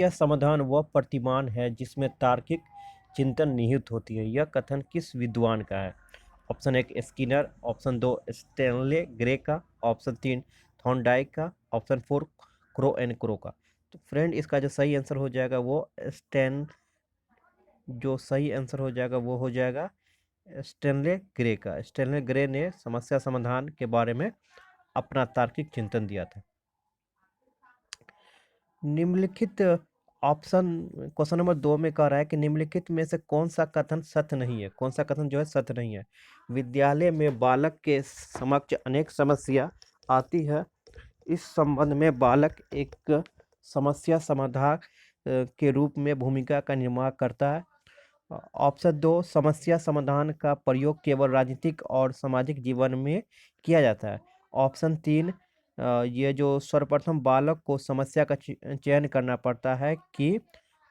यह समाधान वह प्रतिमान है जिसमें तार्किक चिंतन निहित होती है। यह कथन किस विद्वान का है? Option 1 Skinner, option 2 Stanley grey का, ऑप्शन 3 थॉर्नडाइक का, ऑप्शन 4 क्रो एंड क्रो का। तो फ्रेंड इसका जो सही आंसर हो जाएगा वो हो जाएगा स्टेनले ग्रे का। स्टेनले ग्रे ने समस्या समाधान के बारे में अपना तार्किक चिंतन दिया था। निम्नलिखित ऑप्शन क्वेश्चन नंबर 2 में कह रहा है कि निम्नलिखित में से कौन सा कथन सत्य नहीं है? कौन सा कथन जो है सत्य नहीं है? विद्यालय में बालक के समक्ष अनेक समस्या आती है। इस संबंध में बालक एक समस्या समाधान के रूप में भूमिका का निर्वाह करता है। ऑप्शन 2 समस्या समाधान का प्रयोग केवल राजनीतिक और सामाजिक जीवन में किया जाता है। ऑप्शन 3 ये जो सर्वप्रथम बालक को समस्या का चयन करना पड़ता है कि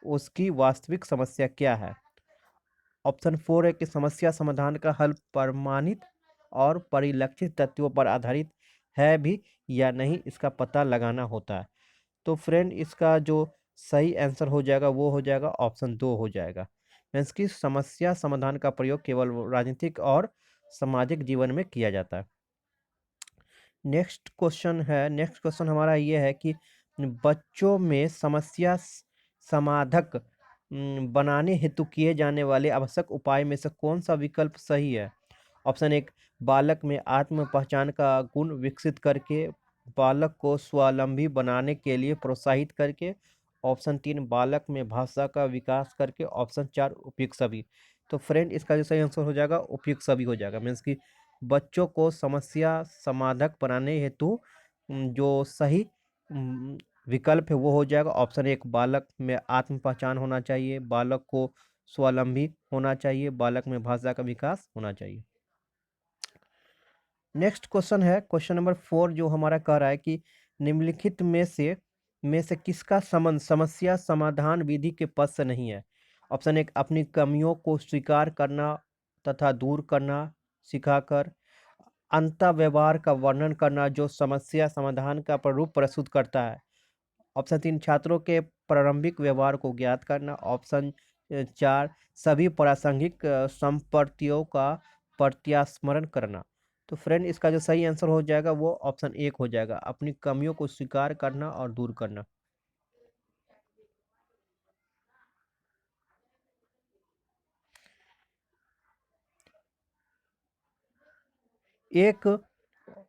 उसकी वास्तविक समस्या क्या है। ऑप्शन 4 है कि समस्या समाधान का हल प्रमाणित और परिलक्षित तथ्यों पर आधारित है भी या नहीं, इसका पता लगाना होता है। तो फ्रेंड इसका जो सही आंसर हो जाएगा वो हो जाएगा ऑप्शन 2 हो जाएगा। मीन्स की समस्या समाधान का प्रयोग केवल राजनीतिक और सामाजिक जीवन में किया जाता है। नेक्स्ट क्वेश्चन हमारा ये है कि बच्चों में समस्या समाधक बनाने हेतु किए जाने वाले आवश्यक उपाय में से कौन सा विकल्प सही है? ऑप्शन 1 बालक में आत्म पहचान का गुण विकसित करके, बालक को स्वावलंबी बनाने के लिए प्रोत्साहित करके, ऑप्शन 3 बालक में भाषा का विकास करके, ऑप्शन 4 उपयुक्त सभी। तो फ्रेंड इसका जो सही आंसर हो जाएगा उपयुक्त सभी हो जाएगा। मीन्स कि बच्चों को समस्या समाधक बनाने हेतु जो सही विकल्प है वो हो जाएगा ऑप्शन 1 बालक में आत्म पहचान होना चाहिए, बालक को स्वावलंबी होना चाहिए, बालक में भाषा का विकास होना चाहिए। नेक्स्ट क्वेश्चन है क्वेश्चन नंबर 4 जो हमारा कह रहा है कि निम्नलिखित में से किसका संबंध समस्या समाधान विधि के पद से नहीं है? ऑप्शन 1 अपनी कमियों को स्वीकार करना तथा दूर करना सिखाकर, अंत व्यवहार का वर्णन करना जो समस्या समाधान का प्रारूप प्रस्तुत करता है, ऑप्शन 3 छात्रों के प्रारंभिक व्यवहार को ज्ञात करना, ऑप्शन 4 सभी प्रासंगिक संपत्तियों का प्रत्यास्मरण करना। तो फ्रेंड इसका जो सही आंसर हो जाएगा वो ऑप्शन 1 हो जाएगा, अपनी कमियों को स्वीकार करना और दूर करना। एक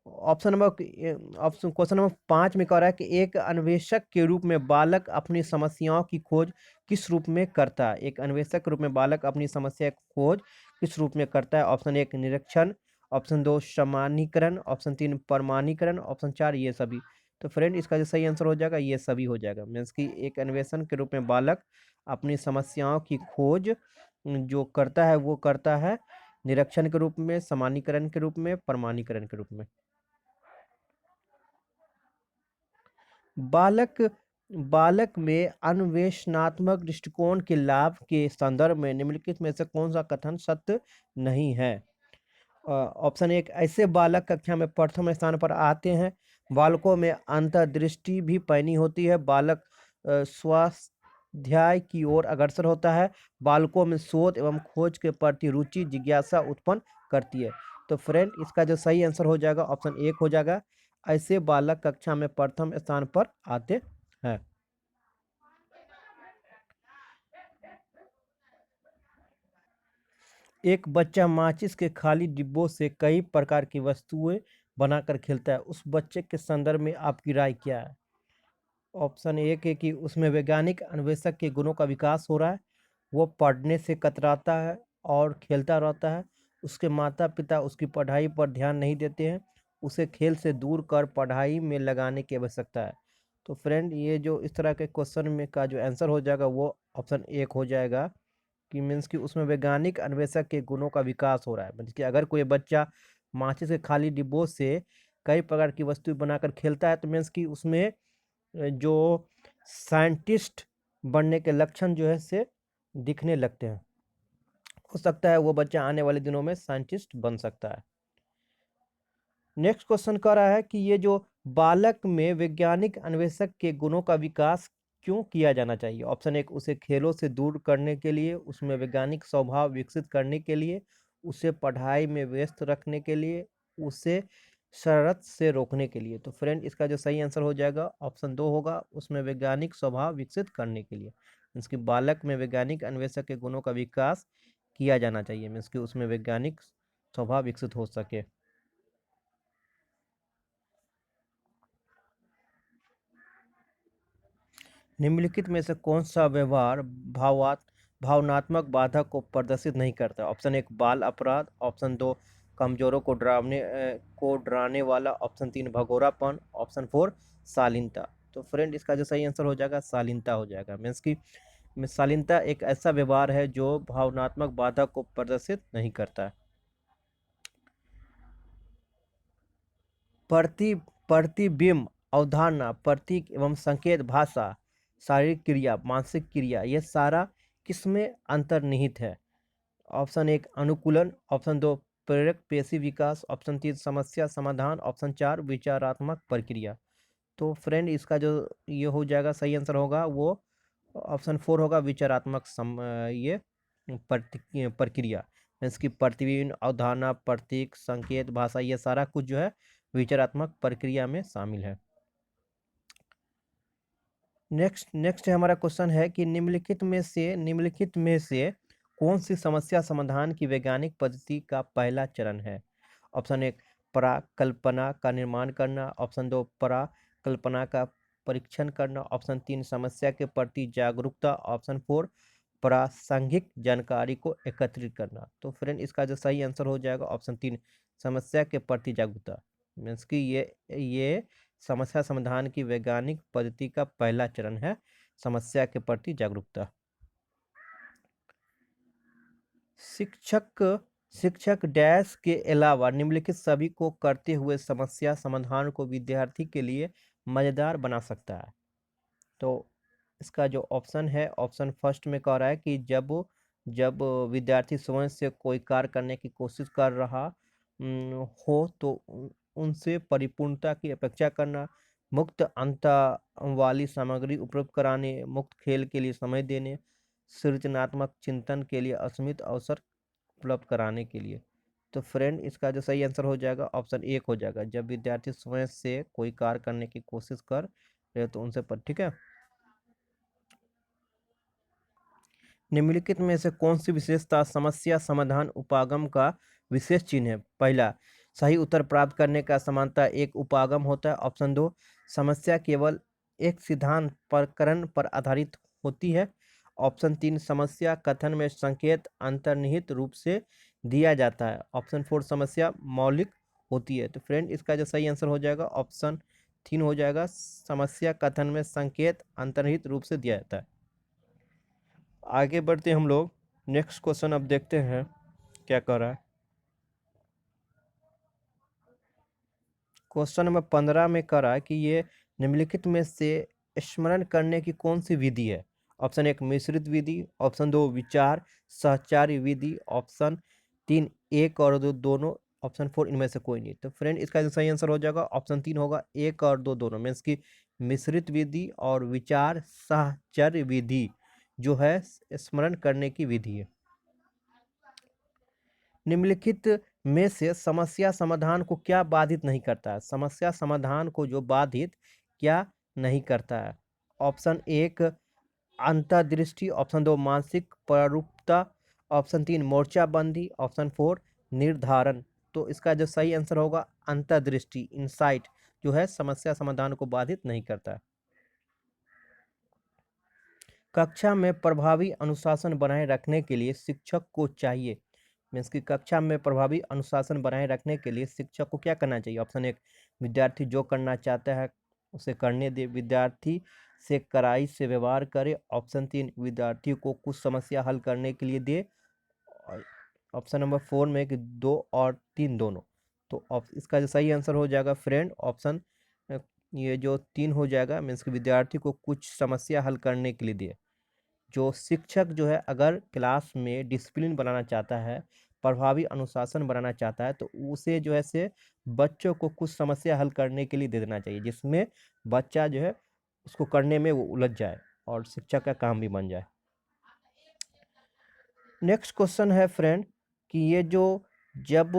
ऑप्शन क्वेश्चन नंबर 5 में कह रहा है कि एक अन्वेषक के रूप में बालक अपनी समस्याओं की खोज किस रूप में करता है? एक अन्वेषक के रूप में बालक अपनी समस्या की खोज किस रूप में करता है? ऑप्शन 1 निरीक्षण, ऑप्शन 2 सामान्यीकरण, ऑप्शन 3 प्रमाणीकरण, ऑप्शन 4 ये सभी। तो फ्रेंड इसका जो सही आंसर हो जाएगा ये सभी हो जाएगा। मीन्स कि एक अन्वेषण के रूप में बालक अपनी समस्याओं की खोज जो करता है वो करता है निरीक्षण के रूप में, सामान्यीकरण के रूप में, प्रमाणीकरण के रूप में। बालक बालक में अन्वेषणात्मक दृष्टिकोण के लाभ के संदर्भ में निम्नलिखित में से कौन सा कथन सत्य नहीं है? ऑप्शन 1 ऐसे बालक कक्षा में प्रथम स्थान पर आते हैं, बालकों में अंतर्दृष्टि भी पैनी होती है, बालक स्वाध्याय की ओर अग्रसर होता है, बालकों में शोध एवं खोज के प्रति रुचि जिज्ञासा उत्पन्न करती है। तो फ्रेंड इसका जो सही आंसर हो जाएगा ऑप्शन 1 हो जाएगा, ऐसे बालक कक्षा में प्रथम स्थान पर आते हैं। एक बच्चा माचिस के खाली डिब्बों से कई प्रकार की वस्तुएं बनाकर खेलता है, उस बच्चे के संदर्भ में आपकी राय क्या है? ऑप्शन 1 है कि उसमें वैज्ञानिक अन्वेषक के गुणों का विकास हो रहा है, वो पढ़ने से कतराता है और खेलता रहता है, उसके माता पिता उसकी पढ़ाई पर ध्यान नहीं देते हैं, उसे खेल से दूर कर पढ़ाई में लगाने की आवश्यकता है। तो फ्रेंड ये जो इस तरह के क्वेश्चन में का जो आंसर हो जाएगा वो ऑप्शन 1 हो जाएगा कि मीन्स कि उसमें वैज्ञानिक अन्वेषक के गुणों का विकास हो रहा है। मीन्स कि अगर कोई बच्चा माचिस के खाली डिब्बों से कई प्रकार की वस्तु बनाकर खेलता है तो मीन्स कि उसमें जो साइंटिस्ट बनने के लक्षण जो है से दिखने लगते हैं। हो सकता है वो बच्चा आने वाले दिनों में साइंटिस्ट बन सकता है। नेक्स्ट क्वेश्चन कह रहा है कि ये जो बालक में वैज्ञानिक अन्वेषक के गुणों का विकास क्यों किया जाना चाहिए? ऑप्शन एक, उसे खेलों से दूर करने के लिए, उसमें वैज्ञानिक स्वभाव विकसित करने के लिए, उसे पढ़ाई में व्यस्त रखने के लिए, उसे शरारत से रोकने के लिए। तो फ्रेंड इसका जो सही आंसर हो जाएगा ऑप्शन दो होगा, उसमें वैज्ञानिक स्वभाव विकसित करने के लिए। मीन्स कि बालक में वैज्ञानिक अन्वेषक के गुणों का विकास किया जाना चाहिए, मीन्स कि उसमें वैज्ञानिक स्वभाव विकसित हो सके। निम्नलिखित में से कौन सा व्यवहार भावनात्मक बाधा को प्रदर्शित नहीं करता? ऑप्शन एक, बाल अपराध। ऑप्शन दो, कमजोरों को डराने वाला। ऑप्शन तीन, भगोरापन। ऑप्शन फोर, शालीनता। तो फ्रेंड इसका जो सही आंसर हो जाएगा शालीनता हो जाएगा। मीन्स की शालीनता एक ऐसा व्यवहार है जो भावनात्मक बाधा को प्रदर्शित नहीं करता है। प्रति प्रतिबिंब, अवधारणा, प्रतीक एवं संकेत, भाषा, शारीरिक क्रिया, मानसिक क्रिया, ये सारा किसमें अंतर्निहित है? ऑप्शन एक, अनुकूलन। ऑप्शन दो, प्रेरक पेशी विकास। ऑप्शन तीन, समस्या समाधान। ऑप्शन चार, विचारात्मक प्रक्रिया। तो फ्रेंड इसका जो ये हो जाएगा सही आंसर होगा वो ऑप्शन फोर होगा, विचारात्मक ये प्रक्रिया। इसकी प्रतिबिंब, अवधारणा, प्रतीक, संकेत, भाषा, ये सारा कुछ जो है विचारात्मक प्रक्रिया में शामिल है। नेक्स्ट है हमारा क्वेश्चन है कि निम्नलिखित में से कौन सी समस्या समाधान की वैज्ञानिक पद्धति का पहला चरण है? ऑप्शन एक, पराकल्पना का निर्माण करना। ऑप्शन दो, पराकल्पना का परीक्षण करना। ऑप्शन तीन, समस्या के प्रति जागरूकता। ऑप्शन फोर, प्रासंगिक जानकारी को एकत्रित करना। तो फ्रेंड इसका जो सही आंसर हो जाएगा ऑप्शन तीन, समस्या के प्रति जागरूकता। मीन्स कि ये समस्या समाधान की वैज्ञानिक पद्धति का पहला चरण है, समस्या के प्रति जागरूकता। शिक्षक शिक्षक डैश के अलावा निम्नलिखित सभी को करते हुए समस्या समाधान को विद्यार्थी के लिए मजेदार बना सकता है। तो इसका जो ऑप्शन है ऑप्शन फर्स्ट में कह रहा है कि जब जब विद्यार्थी स्वयं से कोई कार्य करने की कोशिश कर रहा हो तो उनसे परिपूर्णता की अपेक्षा करना, मुक्त अंतर वाली सामग्री उपलब्ध कराने, मुक्त खेल के लिए समय देने, सृजनात्मक चिंतन के लिए असीमित अवसर उपलब्ध कराने के लिए। तो फ्रेंड इसका जो सही आंसर हो जाएगा ऑप्शन एक हो जाएगा, जब विद्यार्थी स्वयं से कोई कार्य करने की कोशिश कर रहे तो उनसे पर, ठीक है। निम्नलिखित में से कौन सी विशेषता समस्या समाधान उपागम का विशेष चिन्ह है? पहला, सही उत्तर प्राप्त करने का समानता एक उपागम होता है। ऑप्शन दो, समस्या केवल एक सिद्धांत प्रकरण पर आधारित होती है। ऑप्शन तीन, समस्या कथन में संकेत अंतर्निहित रूप से दिया जाता है। ऑप्शन फोर, समस्या मौलिक होती है। तो फ्रेंड इसका जो सही आंसर हो जाएगा ऑप्शन तीन हो जाएगा, समस्या कथन में संकेत अंतर्निहित रूप से दिया जाता है। आगे बढ़ते हम लोग, नेक्स्ट क्वेश्चन अब देखते हैं क्या कह रहा है। क्वेश्चन नंबर 15 में कह रहा है कि ये निम्नलिखित में से स्मरण करने की कौन सी विधि है? ऑप्शन एक, मिश्रित विधि। ऑप्शन दो, विचार सहचार्य विधि। ऑप्शन तीन, एक और दो दोनों। ऑप्शन फोर, इनमें से कोई नहीं। तो फ्रेंड इसका जो सही आंसर हो जाएगा ऑप्शन तीन होगा, एक और दो दोनों। मीन्स की मिश्रित विधि और विचार सहचर्य विधि जो है स्मरण करने की विधि है। निम्नलिखित में से समस्या समाधान को क्या बाधित नहीं करता है? समस्या समाधान को जो बाधित क्या नहीं करता है? ऑप्शन एक, अंतर्दृष्टि। ऑप्शन दो, मानसिक प्ररूपता। ऑप्शन तीन, मोर्चाबंदी। ऑप्शन फोर, निर्धारण। तो इसका जो सही आंसर होगा अंतर्दृष्टि, इंसाइट, जो है समस्या समाधान को बाधित नहीं करता है। कक्षा में प्रभावी अनुशासन बनाए रखने के लिए शिक्षक को चाहिए, मीन्स की कक्षा में प्रभावी अनुशासन बनाए रखने के लिए शिक्षक को क्या करना चाहिए? ऑप्शन एक, विद्यार्थी जो करना चाहता है उसे करने दे, विद्यार्थी से कड़ाई से व्यवहार करे। ऑप्शन तीन, विद्यार्थी को कुछ समस्या हल करने के लिए दे। और ऑप्शन नंबर फोर में कि दो और तीन दोनों। तो इसका जो सही आंसर हो जाएगा फ्रेंड ऑप्शन ये जो तीन हो जाएगा, मीन्स कि विद्यार्थी को कुछ समस्या हल करने के लिए दे। जो शिक्षक जो है अगर क्लास में डिसिप्लिन बनाना चाहता है, प्रभावी अनुशासन बनाना चाहता है, तो उसे जो है से बच्चों को कुछ समस्या हल करने के लिए दे देना चाहिए, जिसमें बच्चा जो है उसको करने में वो उलझ जाए। और शिक्षक का काम भी बन जाए। नेक्स्ट क्वेश्चन है फ्रेंड कि ये जो जब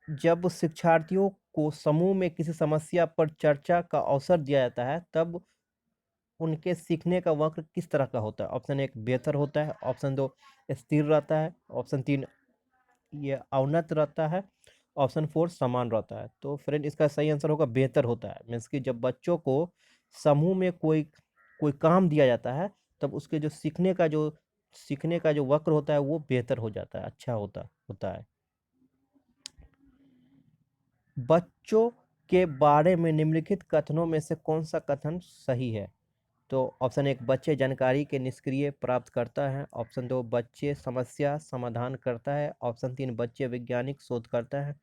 जब शिक्षार्थियों को समूह में किसी समस्या पर चर्चा का अवसर दिया जाता है तब उनके सीखने का वक्र किस तरह का होता है? ऑप्शन एक बेहतर होता है, ऑप्शन दो स्थिर रहता है, ऑप्शन तीन ये अवनत रहता है, ऑप्शन फोर समान रहता है। तो फ्रेंड इसका सही आंसर होगा बेहतर होता है। मीन्स कि जब बच्चों को समूह में कोई कोई काम दिया जाता है तब उसके जो सीखने का जो वक्र होता है वो बेहतर हो जाता है, अच्छा होता होता है। बच्चों के बारे में निम्नलिखित कथनों में से कौन सा कथन सही है? तो ऑप्शन एक बच्चे जानकारी के निष्क्रिय प्राप्त करता है, ऑप्शन दो बच्चे समस्या समाधान करता है, ऑप्शन तीन बच्चे वैज्ञानिक शोध करता है,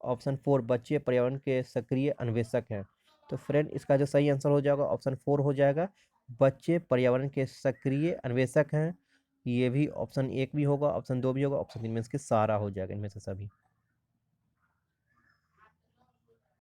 ऑप्शन फोर बच्चे पर्यावरण के सक्रिय अन्वेषक हैं। तो फ्रेंड इसका जो सही आंसर हो जाएगा ऑप्शन फोर हो जाएगा, बच्चे पर्यावरण के सक्रिय अन्वेषक हैं। ये भी ऑप्शन एक भी होगा, ऑप्शन दो भी होगा, ऑप्शन तीन में इसके सारा हो जाएगा इनमें से सभी।